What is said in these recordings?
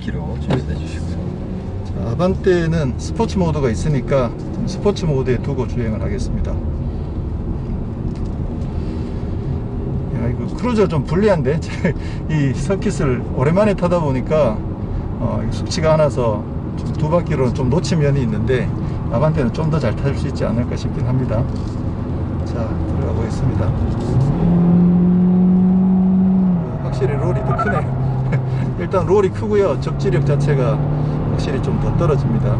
200km 주행해 주시고요. 자, 아반떼는 스포츠 모드가 있으니까 스포츠 모드에 두고 주행을 하겠습니다. 야, 이거 크루저 좀 불리한데 이 서킷을 오랜만에 타다 보니까 익숙치가 않아서 좀 두 바퀴로 좀 놓친 면이 있는데 아반떼는 좀 더 잘 탈 수 있지 않을까 싶긴 합니다. 자, 들어가 보겠습니다. 확실히 롤이 더 크네. 일단 롤이 크고요, 적지력 자체가 확실히 좀 더 떨어집니다.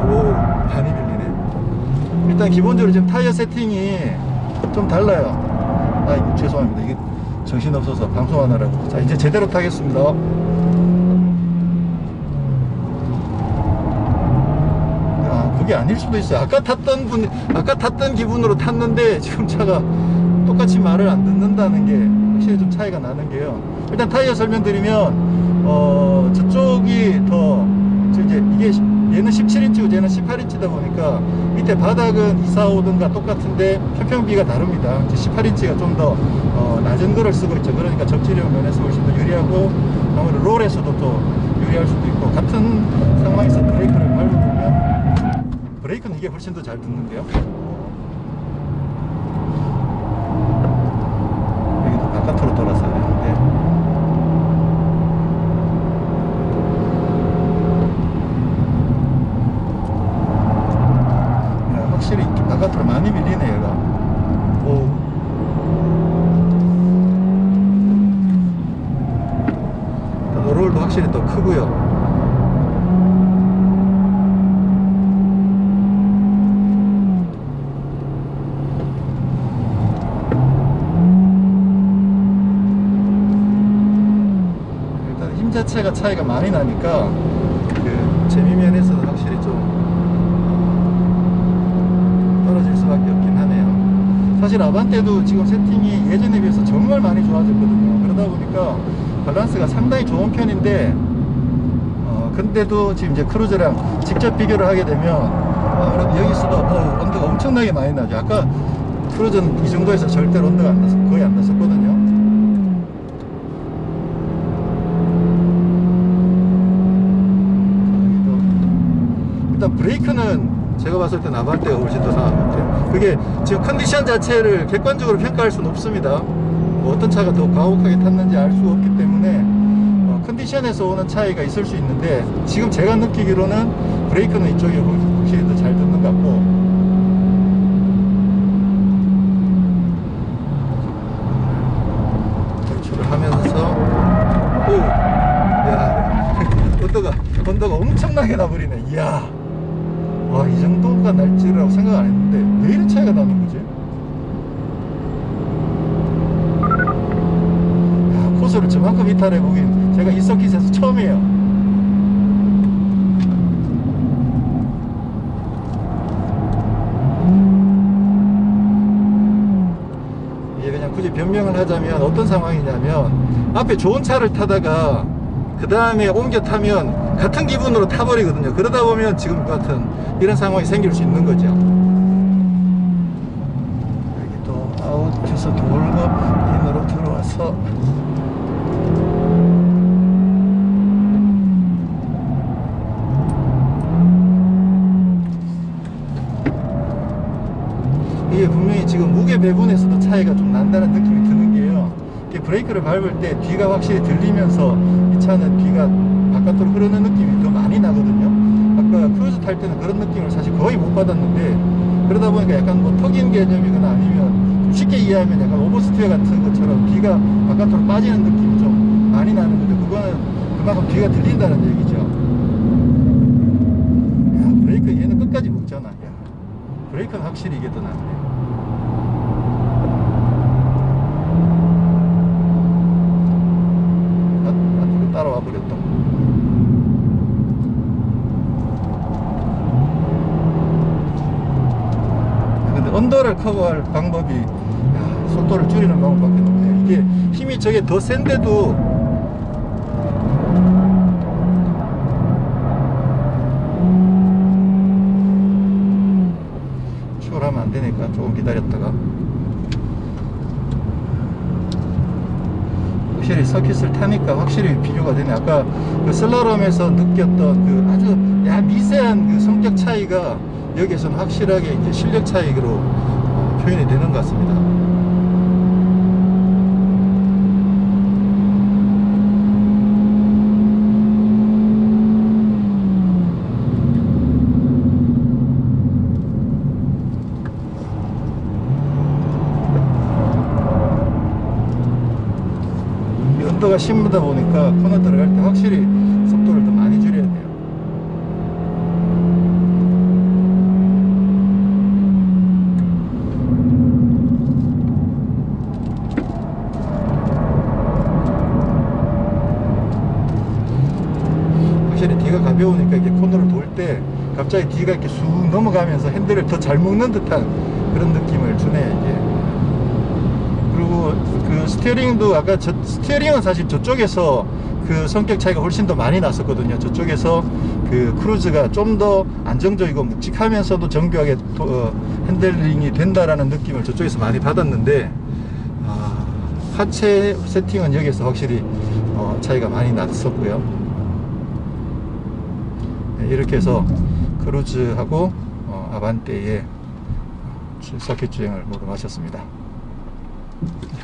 오, 많이 밀리네. 일단 기본적으로 지금 타이어 세팅이 좀 달라요. 아, 이거 죄송합니다. 이게 정신없어서 방송하느라고. 자, 이제 제대로 타겠습니다. 아, 그게 아닐 수도 있어요. 아까 탔던 기분으로 탔는데 지금 차가 똑같이 말을 안 듣는다는 게 확실히 좀 차이가 나는 게요. 일단 타이어 설명드리면 저쪽이 더 이제 이게 얘는 17인치고 얘는 18인치다 보니까 밑에 바닥은 2, 4, 5등과 똑같은데 편평비가 다릅니다. 이제 18인치가 좀 더 낮은 거를 쓰고 있죠. 그러니까 적지력 면에서 훨씬 더 유리하고 아무래도 롤에서도 또 유리할 수도 있고, 같은 상황에서 브레이크를 밟아보면 브레이크는 이게 훨씬 더 잘 듣는데요. 여기도 바깥으로 돌았어야 되는데 야, 확실히 바깥으로 많이 밀리네 얘가. 오. 롤도 확실히 더 크고요. 일단 힘 자체가 차이가 많이 나니까 그 재미면에서는 확실히 좀 떨어질 수밖에 없긴 하네요. 사실 아반떼도 지금 세팅이 예전에 비해서 정말 많이 좋아졌거든요. 그러다 보니까 밸런스가 상당히 좋은 편인데 근데도 지금 이제 크루저랑 직접 비교를 하게 되면 아무래도 여기서도 언더가 엄청나게 많이 나죠. 아까 크루저는 이 정도에서 절대로 언더가 안 났어, 거의 안 났었거든요. 일단 브레이크는 제가 봤을 땐 아반떼가 훨씬 더 나은 것 같아요. 그게 지금 컨디션 자체를 객관적으로 평가할 수는 없습니다. 어떤 차가 더 가혹하게 탔는지 알 수가 없기 때문에 컨디션에서 오는 차이가 있을 수 있는데, 지금 제가 느끼기로는 브레이크는 이쪽이 확실히 더 잘 듣는 것 같고, 탈출을 하면서 오, 야, 언더가 엄청나게 나버리네. 이야, 와, 이 정도가 날 줄이라고 생각 안 했는데 왜 이런 차이가 나는 거지? 코스를 저만큼 이탈해 보긴 제가 이 서킷에서 처음이에요. 이게 그냥 굳이 변명을 하자면 어떤 상황이냐면, 앞에 좋은 차를 타다가 그 다음에 옮겨 타면 같은 기분으로 타버리거든요. 그러다 보면 지금 같은 이런 상황이 생길 수 있는 거죠. 여기 또 아웃해서 돌고 인으로 들어와서 이게 분명히 지금 무게 배분에서도 차이가 좀 난다는 느낌이 드는 게요, 이게 브레이크를 밟을 때 뒤가 확실히 들리면서 이 차는 뒤가 바깥으로 흐르는 느낌이 더 많이 나거든요. 아까 크루즈 탈 때는 그런 느낌을 사실 거의 못 받았는데, 그러다 보니까 약간 뭐 턱인 개념이거나 아니면 쉽게 이해하면 약간 오버스티어 같은 것처럼 뒤가 바깥으로 빠지는 느낌이 좀 많이 나는 거죠. 그거는 그만큼 뒤가 들린다는 얘기죠. 야, 브레이크 얘는 끝까지 먹잖아. 야, 브레이크는 확실히 이게 더 낫네. 앞으로 따라와 버렸다. 근데 언더를 커버할 방법이, 야, 속도를 줄이는 방법밖에 없네. 이게 힘이 저게 더 센데도 추월하면 안 되니까 조금 기다렸다가 확실히 서킷을 타니까 확실히 비교가 되네. 아까 그 슬라롬에서 느꼈던 그 아주 미세한 그 성격 차이가 여기에서는 확실하게 이제 실력 차이로 표현이 되는 것 같습니다. 언더가 심하다 보니까 코너 들어갈 때 확실히 속도를 더 많이 줄여야 돼요. 확실히 뒤가 가벼우니까 이게 코너를 돌 때 갑자기 뒤가 이렇게 쑥 넘어가면서 핸들을 더 잘 먹는 듯한 그런 느낌을 주네 이게. 그리고 그 스티어링도 아까 스티어링은 사실 저쪽에서 그 성격 차이가 훨씬 더 많이 났었거든요. 저쪽에서 그 크루즈가 좀 더 안정적이고 묵직하면서도 정교하게 핸들링이 된다라는 느낌을 저쪽에서 많이 받았는데, 하체 세팅은 여기서 확실히 차이가 많이 났었고요. 네, 이렇게 해서 크루즈하고 아반떼의 서킷 주행을 모두 마쳤습니다.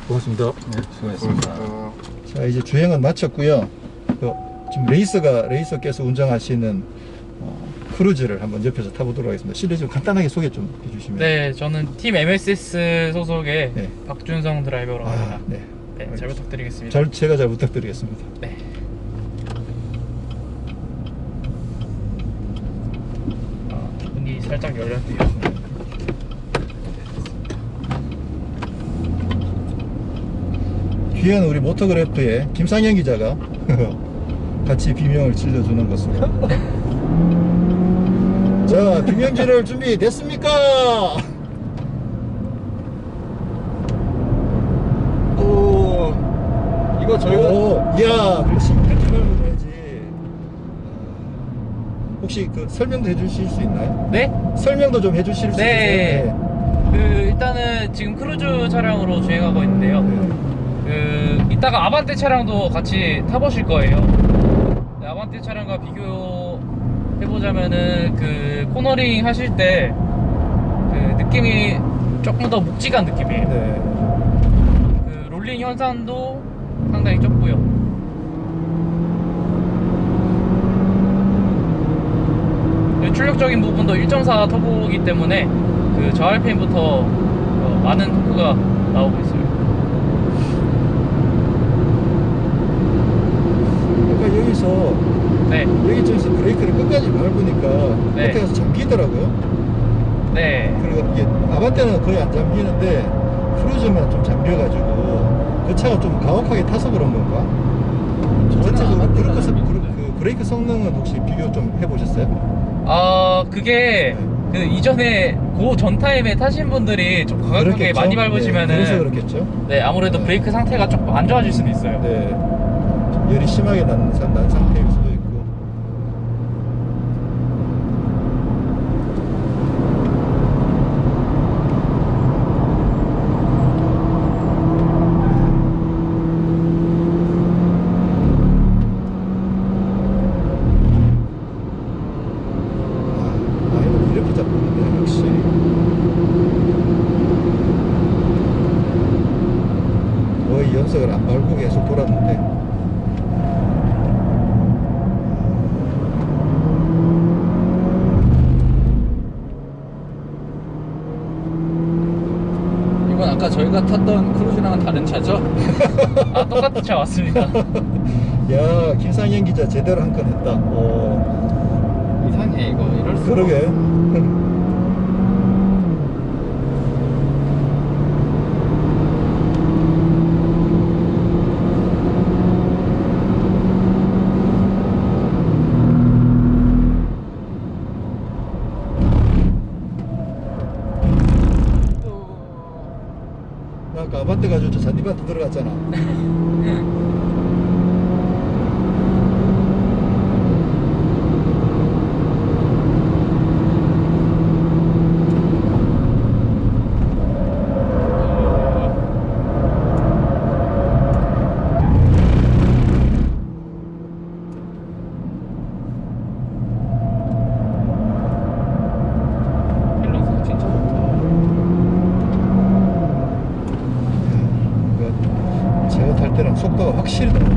고맙습니다. 네, 수고하셨습니다. 자, 이제 주행은 마쳤고요. 지금 레이서께서 운전하시는 크루즈를 한번 옆에서 타보도록 하겠습니다. 실내 좀 간단하게 소개 좀 해주시면. 네, 저는 팀 MSS 소속의 네. 박준성 드라이버로 합니다. 네. 네, 잘 부탁드리겠습니다. 제가 잘 부탁드리겠습니다. 네. 문이 살짝 열렸네요. 뒤에는 우리 모터그래프의 김상현 기자가 같이 비명을 질러주는 것으로. 자, 비명질을 준비 됐습니까? 오, 이거 저희가 이야, 그렇지. 이렇게 말고 해야지. 혹시 그 설명도 해주실 수 있나요? 네? 설명도 좀 해주실 수 네. 있나요? 일단은 지금 크루즈 차량으로 주행하고 있는데요. 네. 이따가 아반떼 차량도 같이 타보실 거예요. 네, 아반떼 차량과 비교해보자면은 그 코너링 하실 때 그 느낌이 조금 더 묵직한 느낌이에요. 네. 그 롤링 현상도 상당히 적고요. 출력적인 부분도 1.4 터보이기 때문에 그 저RPM부터 많은 토크가 나오고 있어요. 아까 여기서 네. 여기쯤에서 브레이크를 끝까지 밟으니까 네. 끝에 가서 잠기더라고요. 네. 그리고 이게 아반떼는 거의 안 잠기는데 크루즈만 좀 잠겨가지고 그 차가 좀 가혹하게 타서 그런 건가? 전체적으로 브레이크 성능은 혹시 비교 좀 해보셨어요? 그게 그 이전에 그 전 타임에 타신 분들이 좀 과격하게 그렇겠죠? 많이 밟으시면은 네, 그래서 그렇겠죠? 네, 아무래도 브레이크 상태가 조금 안 좋아질 수도 있어요. 네, 좀 열이 심하게 난 상태일 수도 있고. 이렇게 잡히는데 역시 거의 연석을 안 밟고 계속 돌았는데. 이건 아까 저희가 탔던 크루즈랑은 다른 차죠? 똑같은 차 맞습니다. 야, 김상현 기자 제대로 한 건 했다. 이상해 이거 이럴 수가. 그러게. 나 아까 아반떼 가지고 저 잔디밭에 들어갔잖아. 확실히 다르네.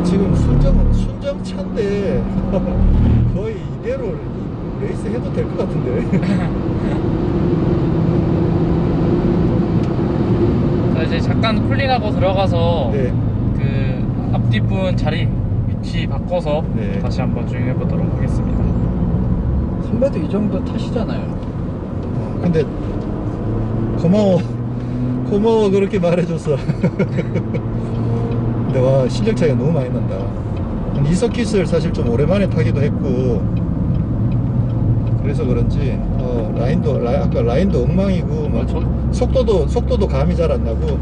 지금 순정차인데 거의 이대로 레이스 해도 될 것 같은데. 자, 이제 잠깐 쿨링하고 들어가서 네. 그 앞뒷분 자리 위치 바꿔서 네. 다시 한번 주행해 보도록 하겠습니다. 선배도 이 정도 타시잖아요. 근데 고마워 그렇게 말해줘서. 근데 와, 실력 차이가 너무 많이 난다. 이 서킷을 사실 좀 오랜만에 타기도 했고 그래서 그런지 아까 라인도 엉망이고 막 속도도 감이 잘 안 나고.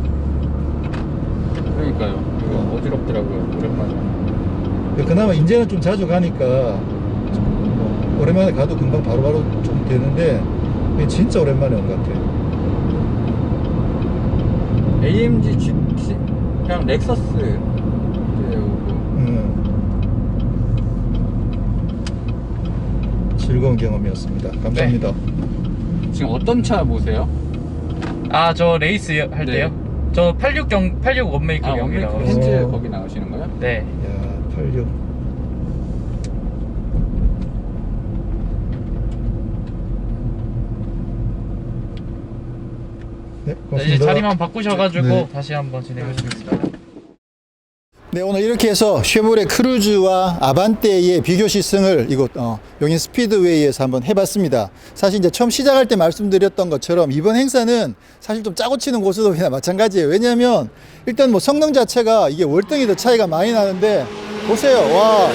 그러니까요. 이거 어지럽더라고요. 오랜만에. 그나마 이제는 좀 자주 가니까 오랜만에 가도 금방 바로바로 좀 되는데 진짜 오랜만에 온 것 같아요. AMG GT 그냥 렉서스 즐거운 경험이었습니다. 감사합니다. 지금 어떤 차 보세요? 아, 저 레이스 할 네. 때요? 저 86 원메이커 아, 경기라고. 원메이커 헨즈 어. 거기 나오시는 거예요? 네. 야, 86. 네, 자, 고맙습니다. 이제 자리만 바꾸셔가지고 네. 다시 한번 진행해 주시겠습니다. 네, 오늘 이렇게 해서 쉐보레 크루즈와 아반떼의 비교 시승을 이곳 용인 스피드웨이에서 한번 해봤습니다. 사실 이제 처음 시작할 때 말씀드렸던 것처럼 이번 행사는 사실 좀 짜고 치는 고스톱이나 마찬가지예요. 왜냐하면 일단 뭐 성능 자체가 이게 월등히 더 차이가 많이 나는데 보세요. 와,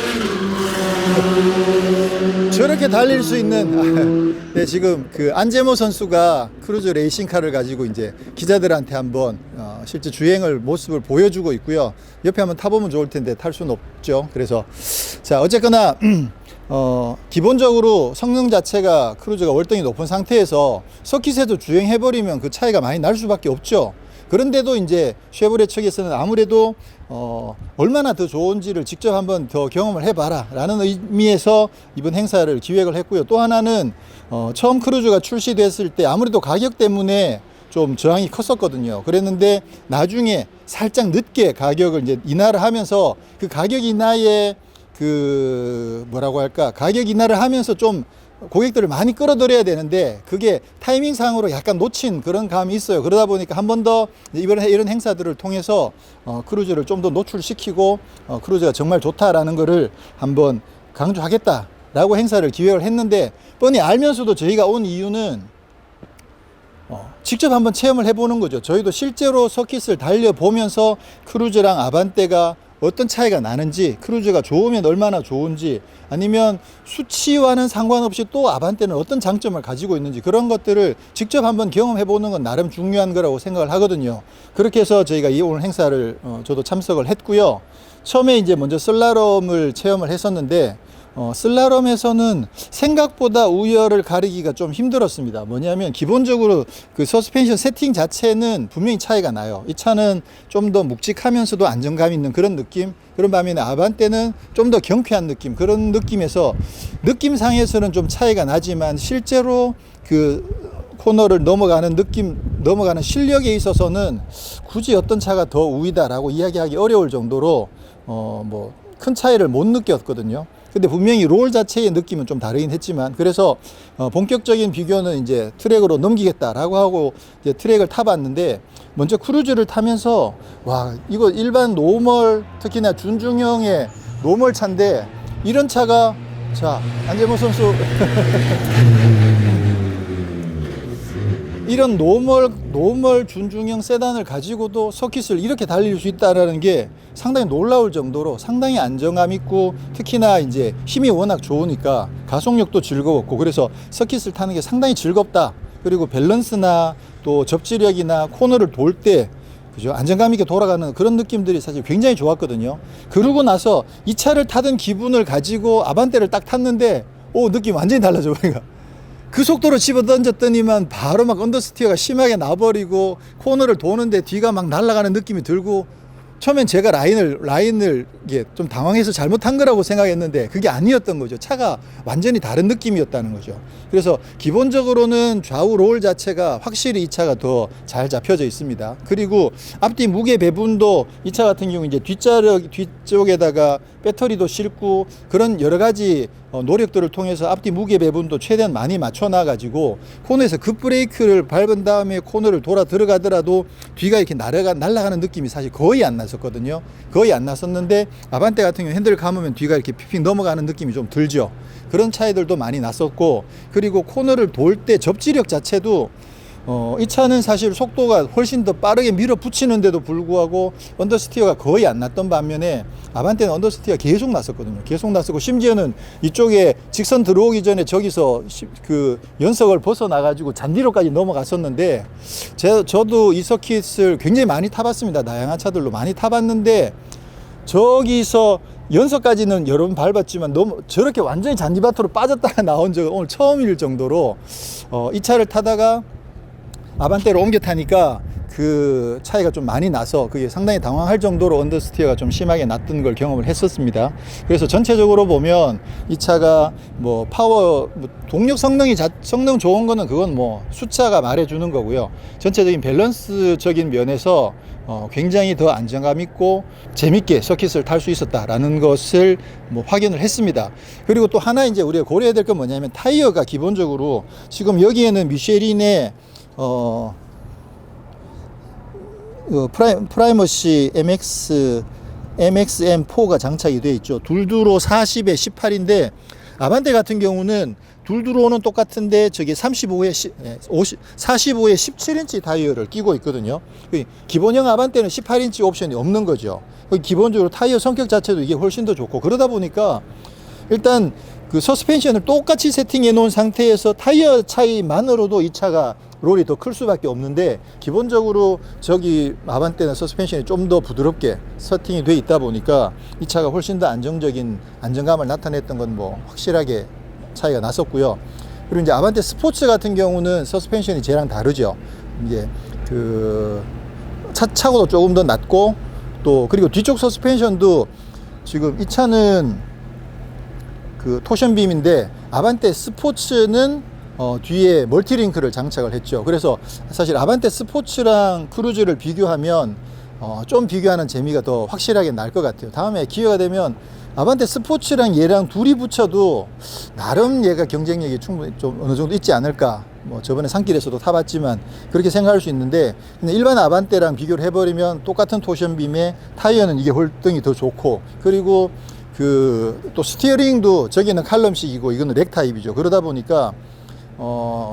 저렇게 달릴 수 있는 네, 지금 그 안재모 선수가 크루즈 레이싱카를 가지고 이제 기자들한테 한번 실제 주행을 모습을 보여주고 있고요. 옆에 한번 타보면 좋을 텐데 탈 수는 없죠. 그래서 자, 어쨌거나 기본적으로 성능 자체가 크루즈가 월등히 높은 상태에서 서킷에도 주행해버리면 그 차이가 많이 날 수밖에 없죠. 그런데도 이제 쉐보레 측에서는 아무래도 얼마나 더 좋은지를 직접 한번 더 경험을 해봐라 라는 의미에서 이번 행사를 기획을 했고요. 또 하나는 처음 크루즈가 출시됐을 때 아무래도 가격 때문에 좀 저항이 컸었거든요. 그랬는데 나중에 살짝 늦게 가격을 이제 인하를 하면서 그 가격 인하에 그 뭐라고 할까, 가격 인하를 하면서 좀 고객들을 많이 끌어들여야 되는데 그게 타이밍상으로 약간 놓친 그런 감이 있어요. 그러다 보니까 한 번 더 이번에 이런 행사들을 통해서 크루즈를 좀 더 노출시키고 크루즈가 정말 좋다라는 거를 한번 강조하겠다라고 행사를 기획을 했는데, 뻔히 알면서도 저희가 온 이유는 직접 한번 체험을 해보는 거죠. 저희도 실제로 서킷을 달려보면서 크루즈랑 아반떼가 어떤 차이가 나는지, 크루즈가 좋으면 얼마나 좋은지, 아니면 수치와는 상관없이 또 아반떼는 어떤 장점을 가지고 있는지, 그런 것들을 직접 한번 경험해 보는 건 나름 중요한 거라고 생각을 하거든요. 그렇게 해서 저희가 이 오늘 행사를 저도 참석을 했고요. 처음에 이제 먼저 슬라롬을 체험을 했었는데 슬라롬에서는 생각보다 우열을 가리기가 좀 힘들었습니다. 뭐냐면 기본적으로 그 서스펜션 세팅 자체는 분명히 차이가 나요. 이 차는 좀 더 묵직하면서도 안정감 있는 그런 느낌, 그런 반면에 아반떼는 좀 더 경쾌한 느낌, 그런 느낌에서 느낌상에서는 좀 차이가 나지만 실제로 그 코너를 넘어가는 느낌, 넘어가는 실력에 있어서는 굳이 어떤 차가 더 우위다라고 이야기하기 어려울 정도로 뭐 큰 차이를 못 느꼈거든요. 근데 분명히 롤 자체의 느낌은 좀 다르긴 했지만, 그래서 본격적인 비교는 이제 트랙으로 넘기겠다라고 하고 이제 트랙을 타봤는데, 먼저 크루즈를 타면서 와, 이거 일반 노멀, 특히나 준중형의 노멀 차인데 이런 차가, 자, 안재모 선수 이런 노멀 준중형 세단을 가지고도 서킷을 이렇게 달릴 수 있다는 게 상당히 놀라울 정도로 상당히 안정감 있고, 특히나 이제 힘이 워낙 좋으니까 가속력도 즐거웠고, 그래서 서킷을 타는 게 상당히 즐겁다. 그리고 밸런스나 또 접지력이나 코너를 돌 때 그죠, 안정감 있게 돌아가는 그런 느낌들이 사실 굉장히 좋았거든요. 그러고 나서 이 차를 타던 기분을 가지고 아반떼를 딱 탔는데 느낌 완전히 달라져. 그러니까 그 속도로 집어 던졌더니만 바로 막 언더스티어가 심하게 나버리고 코너를 도는데 뒤가 막 날아가는 느낌이 들고, 처음엔 제가 라인을 이게 좀 당황해서 잘못한 거라고 생각했는데 그게 아니었던 거죠. 차가 완전히 다른 느낌이었다는 거죠. 그래서 기본적으로는 좌우 롤 자체가 확실히 이 차가 더 잘 잡혀져 있습니다. 그리고 앞뒤 무게 배분도 이 차 같은 경우 이제 뒤쪽에다가 배터리도 싣고 그런 여러 가지 노력들을 통해서 앞뒤 무게 배분도 최대한 많이 맞춰놔 가지고 코너에서 급브레이크를 밟은 다음에 코너를 돌아 들어가더라도 뒤가 이렇게 날아가는 느낌이 사실 거의 안 났었거든요. 거의 안 났었는데 아반떼 같은 경우 핸들 감으면 뒤가 이렇게 픽픽 넘어가는 느낌이 좀 들죠. 그런 차이들도 많이 났었고, 그리고 코너를 돌 때 접지력 자체도 이 차는 사실 속도가 훨씬 더 빠르게 밀어붙이는데도 불구하고 언더스티어가 거의 안 났던 반면에 아반떼는 언더스티어가 계속 났었거든요. 계속 났었고, 심지어는 이쪽에 직선 들어오기 전에 저기서 그 연석을 벗어나가지고 잔디로까지 넘어갔었는데, 저도 이 서킷을 굉장히 많이 타봤습니다. 다양한 차들로 많이 타봤는데 저기서 연석까지는 여러 번 밟았지만 저렇게 완전히 잔디밭으로 빠졌다가 나온 적은 오늘 처음일 정도로 이 차를 타다가 아반떼로 옮겨 타니까 그 차이가 좀 많이 나서 그게 상당히 당황할 정도로 언더스티어가 좀 심하게 났던 걸 경험을 했었습니다. 그래서 전체적으로 보면 이 차가 뭐 파워, 동력 성능 좋은 거는 그건 뭐 숫자가 말해주는 거고요. 전체적인 밸런스적인 면에서 굉장히 더 안정감 있고 재밌게 서킷을 탈 수 있었다라는 것을 뭐 확인을 했습니다. 그리고 또 하나 이제 우리가 고려해야 될 건 뭐냐면 타이어가 기본적으로 지금 여기에는 미쉐린의 프라이머시 MXM4가 장착이 되어 있죠. 둘두로 40에 18인데 아반떼 같은 경우는 둘두로는 똑같은데 저게 45에 17인치 타이어를 끼고 있거든요. 기본형 아반떼는 18인치 옵션이 없는 거죠. 기본적으로 타이어 성격 자체도 이게 훨씬 더 좋고, 그러다 보니까 일단 그 서스펜션을 똑같이 세팅해 놓은 상태에서 타이어 차이만으로도 이 차가 롤이 더 클 수밖에 없는데, 기본적으로 저기 아반떼는 서스펜션이 좀 더 부드럽게 세팅이 돼 있다 보니까 이 차가 훨씬 더 안정감을 나타냈던 건 뭐 확실하게 차이가 났었고요. 그리고 이제 아반떼 스포츠 같은 경우는 서스펜션이 쟤랑 다르죠. 이제 그 차고도 조금 더 낮고, 또 그리고 뒤쪽 서스펜션도 지금 이 차는 그 토션빔인데 아반떼 스포츠는 뒤에 멀티링크를 장착을 했죠. 그래서 사실 아반떼 스포츠랑 크루즈를 비교하면 좀 비교하는 재미가 더 확실하게 날 것 같아요. 다음에 기회가 되면 아반떼 스포츠랑 얘랑 둘이 붙여도 나름 얘가 경쟁력이 충분히 좀 어느 정도 있지 않을까. 뭐 저번에 산길에서도 타봤지만 그렇게 생각할 수 있는데, 근데 일반 아반떼랑 비교를 해버리면 똑같은 토션빔에 타이어는 이게 월등히 더 좋고, 그리고 그 또 스티어링도 저기는 칼럼식이고 이거는 렉 타입이죠. 그러다 보니까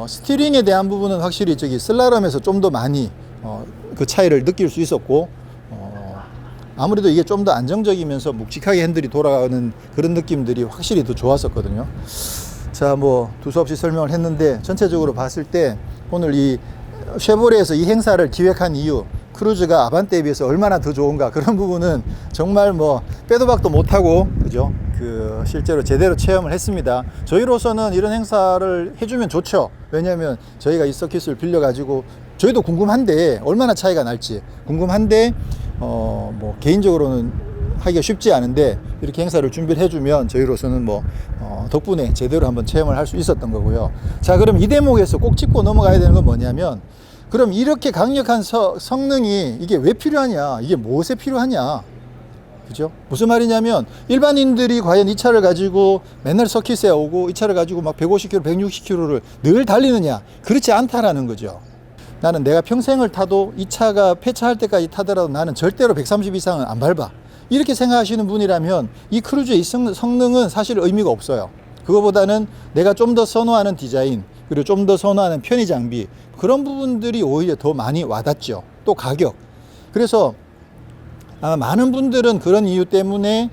스티어링에 대한 부분은 확실히 저기 슬라럼에서 좀 더 많이 그 차이를 느낄 수 있었고, 아무래도 이게 좀 더 안정적이면서 묵직하게 핸들이 돌아가는 그런 느낌들이 확실히 더 좋았었거든요. 자, 뭐 두서없이 설명을 했는데 전체적으로 봤을 때 오늘 이 쉐보레에서 이 행사를 기획한 이유, 크루즈가 아반떼에 비해서 얼마나 더 좋은가, 그런 부분은 정말 뭐 빼도 박도 못하고, 그죠? 그 실제로 제대로 체험을 했습니다. 저희로서는 이런 행사를 해주면 좋죠. 왜냐하면 저희가 이 서킷을 빌려가지고 저희도 궁금한데 얼마나 차이가 날지 궁금한데 뭐 개인적으로는 하기가 쉽지 않은데 이렇게 행사를 준비를 해주면 저희로서는 뭐 덕분에 제대로 한번 체험을 할 수 있었던 거고요. 자, 그럼 이 대목에서 꼭 짚고 넘어가야 되는 건 뭐냐면, 그럼 이렇게 강력한 성능이 이게 왜 필요하냐, 이게 무엇에 필요하냐, 그죠? 무슨 말이냐면 일반인들이 과연 이 차를 가지고 맨날 서킷에 오고 이 차를 가지고 막 150km, 160km를 늘 달리느냐? 그렇지 않다라는 거죠. 나는 내가 평생을 타도 이 차가 폐차할 때까지 타더라도 나는 절대로 130 이상은 안 밟아. 이렇게 생각하시는 분이라면 이 크루즈의 이 성능은 사실 의미가 없어요. 그거보다는 내가 좀 더 선호하는 디자인, 그리고 좀 더 선호하는 편의 장비, 그런 부분들이 오히려 더 많이 와닿죠. 또 가격. 그래서 아마 많은 분들은 그런 이유 때문에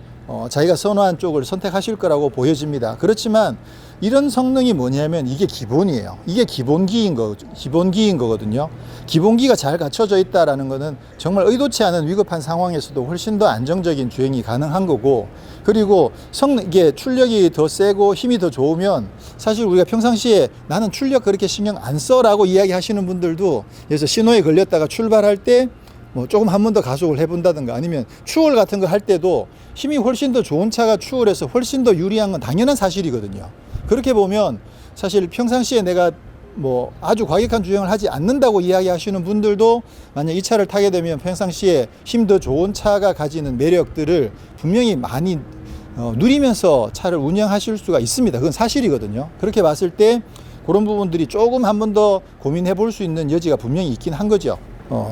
자기가 선호한 쪽을 선택하실 거라고 보여집니다. 그렇지만 이런 성능이 뭐냐면 이게 기본이에요. 이게 기본기인 거거든요. 기본기가 잘 갖춰져 있다라는 거는 정말 의도치 않은 위급한 상황에서도 훨씬 더 안정적인 주행이 가능한 거고, 그리고 이게 출력이 더 세고 힘이 더 좋으면 사실 우리가 평상시에 나는 출력 그렇게 신경 안 써라고 이야기하시는 분들도, 그래서 신호에 걸렸다가 출발할 때 뭐 조금 한 번 더 가속을 해본다든가, 아니면 추월 같은 거 할 때도 힘이 훨씬 더 좋은 차가 추월해서 훨씬 더 유리한 건 당연한 사실이거든요. 그렇게 보면 사실 평상시에 내가 뭐 아주 과격한 주행을 하지 않는다고 이야기하시는 분들도 만약 이 차를 타게 되면 평상시에 힘 더 좋은 차가 가지는 매력들을 분명히 많이 누리면서 차를 운영하실 수가 있습니다. 그건 사실이거든요. 그렇게 봤을 때 그런 부분들이 조금 한 번 더 고민해 볼 수 있는 여지가 분명히 있긴 한 거죠.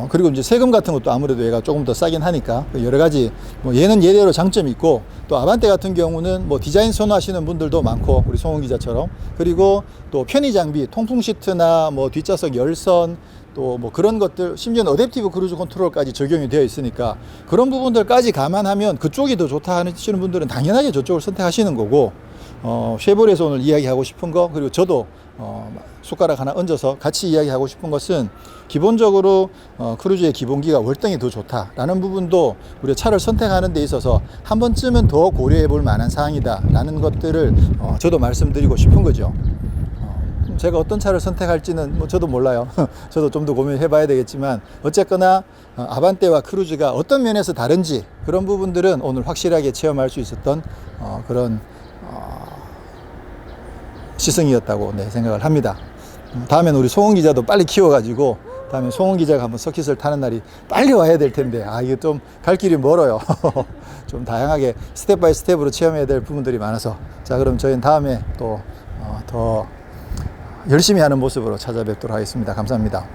그리고 이제 세금 같은 것도 아무래도 얘가 조금 더 싸긴 하니까 여러 가지 뭐 얘는 얘대로 장점이 있고, 또 아반떼 같은 경우는 뭐 디자인 선호하시는 분들도 많고 우리 송은 기자처럼, 그리고 또 편의 장비, 통풍 시트나 뭐 뒷좌석 열선, 또 뭐 그런 것들, 심지어는 어댑티브 크루즈 컨트롤까지 적용이 되어 있으니까 그런 부분들까지 감안하면 그쪽이 더 좋다 하시는 분들은 당연하게 저쪽을 선택하시는 거고, 쉐보레에서 오늘 이야기하고 싶은 거, 그리고 저도 숟가락 하나 얹어서 같이 이야기하고 싶은 것은 기본적으로 크루즈의 기본기가 월등히 더 좋다라는 부분도 우리가 차를 선택하는 데 있어서 한 번쯤은 더 고려해 볼 만한 사항이다 라는 것들을 저도 말씀드리고 싶은 거죠. 제가 어떤 차를 선택할지는 뭐 저도 몰라요. 저도 좀 더 고민해 봐야 되겠지만, 어쨌거나 아반떼와 크루즈가 어떤 면에서 다른지 그런 부분들은 오늘 확실하게 체험할 수 있었던 그런 시승이었다고 생각을 합니다. 다음엔 우리 송은 기자도 빨리 키워가지고 다음에 송은 기자가 한번 서킷을 타는 날이 빨리 와야 될 텐데, 이게 좀 갈 길이 멀어요. 좀 다양하게 스텝 바이 스텝으로 체험해야 될 부분들이 많아서, 자, 그럼 저희는 다음에 또 더 열심히 하는 모습으로 찾아뵙도록 하겠습니다. 감사합니다.